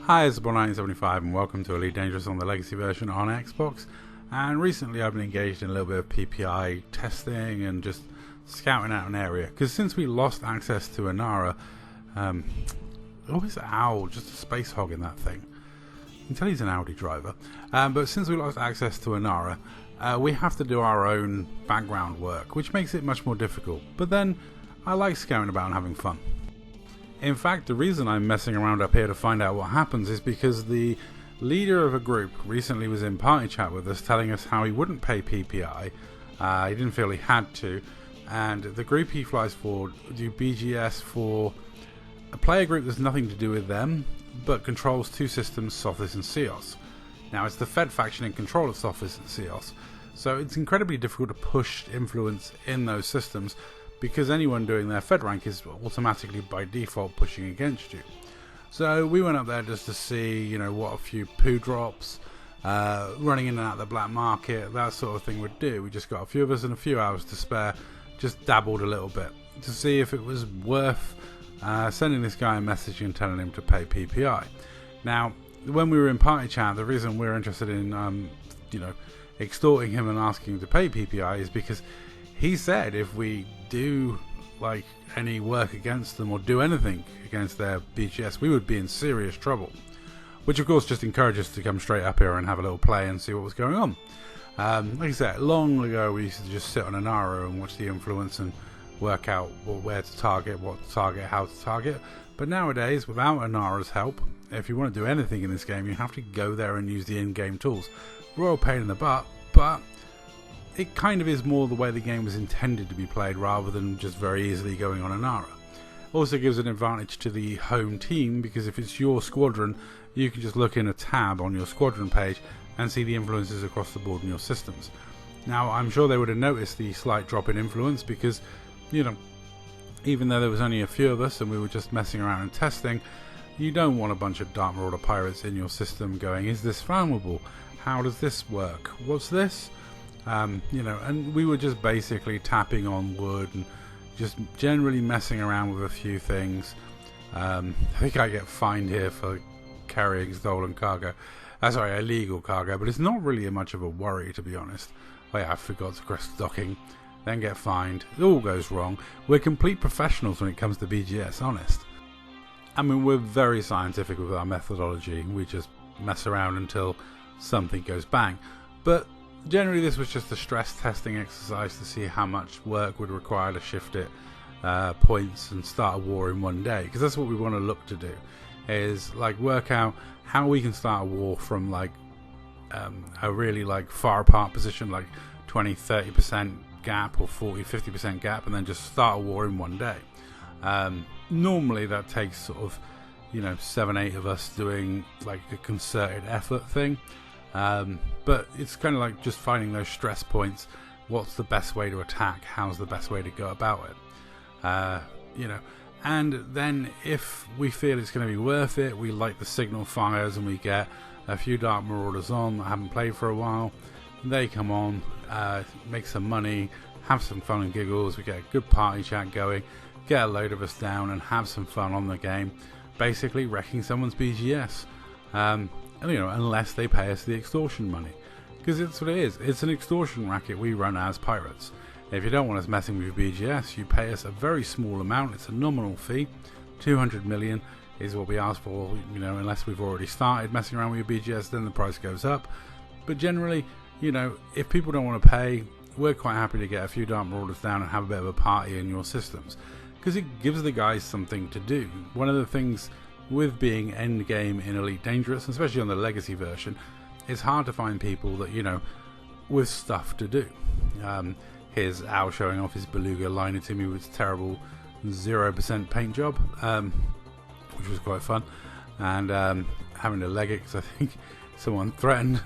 Hi, it's Bob1975 and welcome to Elite Dangerous on the Legacy version on Xbox. And recently I've been engaged in a little bit of PPI testing and just scouting out an area. Because since we lost access to Inara, always owl, just a space hog in that thing. You can tell he's an Audi driver. But since we lost access to Inara, we have to do our own background work, which makes it much more difficult. But then I like scouting about and having fun. In fact, the reason I'm messing around up here to find out what happens is because the leader of a group recently was in party chat with us telling us how he wouldn't pay PPI. He didn't feel he had to, and the group he flies for do BGS for a player group that's nothing to do with them, but controls two systems, Sophis and Seos. Now, it's the Fed faction in control of Sophis and Seos, so it's incredibly difficult to push influence in those systems, because anyone doing their Fed rank is automatically by default pushing against you. So we went up there just to see, what a few poo drops, running in and out of the black market, that sort of thing would do. We just got a few of us and a few hours to spare, just dabbled a little bit to see if it was worth sending this guy a message and telling him to pay PPI. Now, when we were in party chat, the reason we're interested in, extorting him and asking him to pay PPI is because he said if we do any work against them or do anything against their BGS, we would be in serious trouble. Which of course just encouraged us to come straight up here and have a little play and see what was going on. Like I said, long ago we used to just sit on an arrow and watch the influence and work out where to target, what to target, how to target. But nowadays, without Anara's help, if you want to do anything in this game, you have to go there and use the in-game tools. Royal pain in the butt, but it kind of is more the way the game was intended to be played rather than just very easily going on Inara. Also gives an advantage to the home team, because if it's your squadron, you can just look in a tab on your squadron page and see the influences across the board in your systems. Now, I'm sure they would have noticed the slight drop in influence because, even though there was only a few of us and we were just messing around and testing, you don't want a bunch of Dark Marauder pirates in your system going, is this flammable? How does this work? What's this? And we were just basically tapping on wood and just generally messing around with a few things. I think I get fined here for carrying stolen cargo. Illegal cargo, but it's not really much of a worry, to be honest. Oh yeah, I forgot to press docking, then get fined. It all goes wrong. We're complete professionals when it comes to BGS, honest. I mean, we're very scientific with our methodology. We just mess around until something goes bang. But generally this was just a stress testing exercise to see how much work would require to shift it points and start a war in one day, because that's what we want to look to do, is work out how we can start a war from a really far apart position, 20-30% gap or 40-50% gap, and then just start a war in one day. Normally that takes sort of 7-8 of us doing a concerted effort thing. But it's kind of just finding those stress points. What's the best way to attack? How's the best way to go about it? And then if we feel it's going to be worth it, we light the signal fires and we get a few Dark Marauders on that haven't played for a while. They come on, make some money, have some fun and giggles. We get a good party chat going, get a load of us down and have some fun on the game, basically wrecking someone's BGS. Unless they pay us the extortion money. Because it's what it is. It's an extortion racket we run as pirates. If you don't want us messing with your BGS, you pay us a very small amount. It's a nominal fee. 200 million is what we ask for, unless we've already started messing around with your BGS, then the price goes up. But generally, if people don't want to pay, we're quite happy to get a few Dark Marauders down and have a bit of a party in your systems. Because it gives the guys something to do. One of the things with being endgame in Elite Dangerous, especially on the Legacy version, it's hard to find people that, with stuff to do. Here's Al showing off his beluga liner to me with his terrible 0% paint job, which was quite fun, and having to leg it because I think someone threatened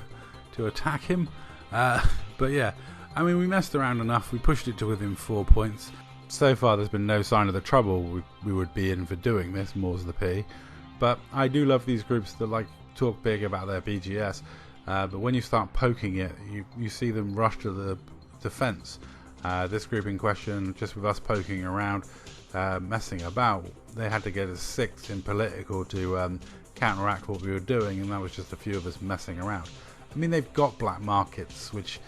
to attack him. But yeah, I mean, we messed around enough, we pushed it to within 4 points. So far there's been no sign of the trouble we would be in for doing this, more's the pity. But I do love these groups that talk big about their BGS, but when you start poking it, you see them rush to the defense. This group in question, just with us poking around, messing about, they had to get a 6 in political to counteract what we were doing, and that was just a few of us messing around. I mean, they've got black markets, which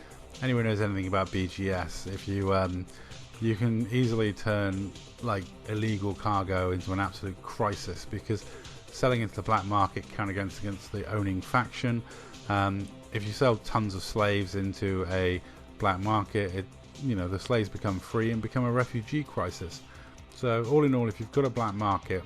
anyone who knows anything about BGS, if you can easily turn like illegal cargo into an absolute crisis, because selling into the black market kind of goes against the owning faction. If you sell tons of slaves into a black market, the slaves become free and become a refugee crisis. So all in all, if you've got a black market,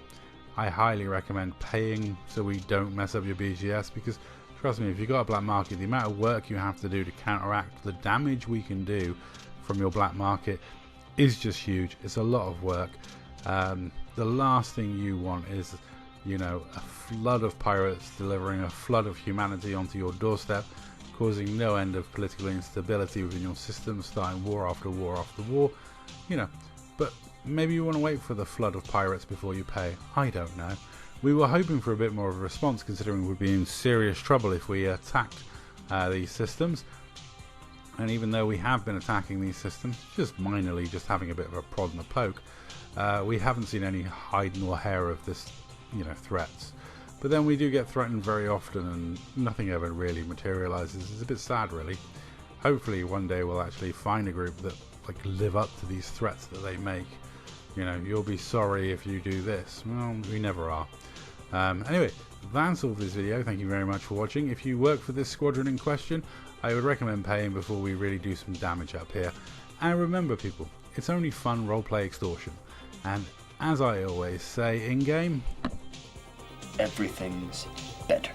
I highly recommend paying so we don't mess up your BGS, because trust me, if you've got a black market, the amount of work you have to do to counteract the damage we can do from your black market is just huge. It's a lot of work. The last thing you want is a flood of pirates delivering a flood of humanity onto your doorstep, causing no end of political instability within your system, starting war after war after war. But maybe you want to wait for the flood of pirates before you pay. I don't know. We were hoping for a bit more of a response, considering we'd be in serious trouble if we attacked these systems. And even though we have been attacking these systems, just minorly, just having a bit of a prod and a poke, we haven't seen any hide nor hair of this, threats. But then we do get threatened very often, and nothing ever really materializes. It's a bit sad, really. Hopefully one day we'll actually find a group that live up to these threats that they make. You'll be sorry if you do this. Well, we never are. Anyway, that's all for this video. Thank you very much for watching. If you work for this squadron in question, I would recommend paying before we really do some damage up here. And remember, people, it's only fun roleplay extortion. And as I always say in game, everything's better.